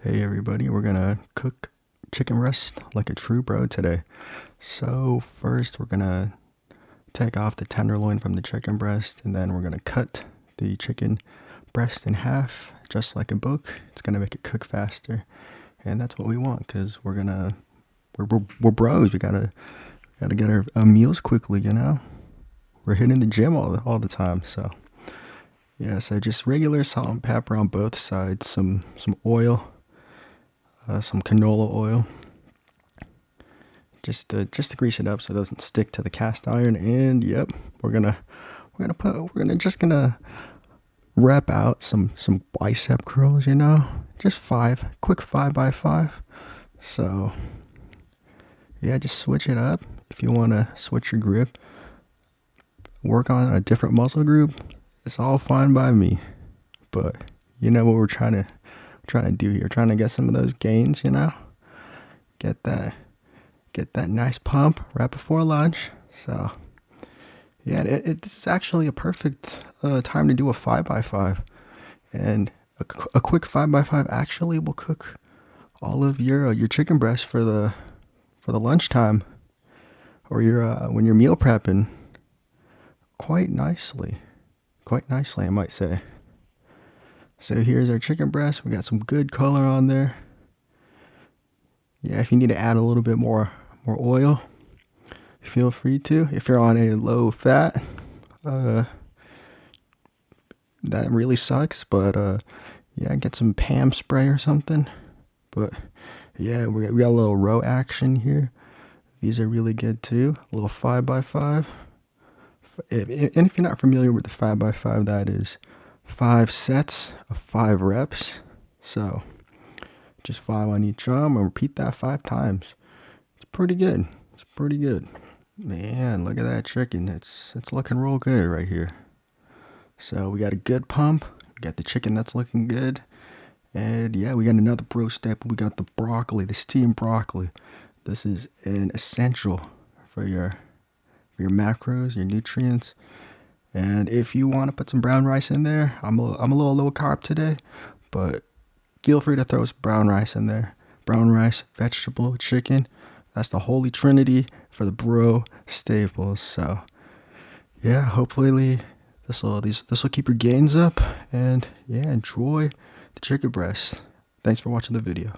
Hey everybody, we're gonna cook chicken breast like a true bro today. So first we're gonna take off the tenderloin from the chicken breast, and then we're gonna cut the chicken breast in half just like a book. It's gonna make it cook faster, and that's what we want because we're bros. We gotta get our meals quickly, you know. We're hitting the gym all the time, so yeah. So just regular salt and pepper on both sides, some oil. Some canola oil, just to grease it up so it doesn't stick to the cast iron. And yep, we're gonna rep out some bicep curls, you know, just quick 5x5. So yeah, just switch it up. If you want to switch your grip, work on a different muscle group, it's all fine by me. But you know what we're trying to do here, trying to get some of those gains, you know, get that nice pump right before lunch. So yeah, this is actually a perfect time to do a 5x5, and a quick 5x5 actually will cook all of your chicken breast for the lunchtime, or your when you're meal prepping quite nicely, I might say. So here's our chicken breast. We got some good color on there. Yeah, if you need to add a little bit more oil, feel free to. If you're on a low fat, that really sucks. But yeah, get some Pam spray or something. But yeah, we got a little row action here. These are really good too. A little 5x5. And if you're not familiar with the 5x5, that is 5 sets of 5 reps. So just 5 on each arm, and repeat that 5 times. It's pretty good. Man, look at that chicken. It's looking real good right here. So we got a good pump. We got the chicken that's looking good. And yeah, we got another bro staple. We got the broccoli, the steamed broccoli. This is an essential for your macros, your nutrients. And if you want to put some brown rice in there, I'm a little low carb today, but feel free to throw some brown rice in there. Brown rice, vegetable, chicken. That's the holy trinity for the bro staples. So yeah, hopefully this will keep your gains up, and yeah, enjoy the chicken breast. Thanks for watching the video.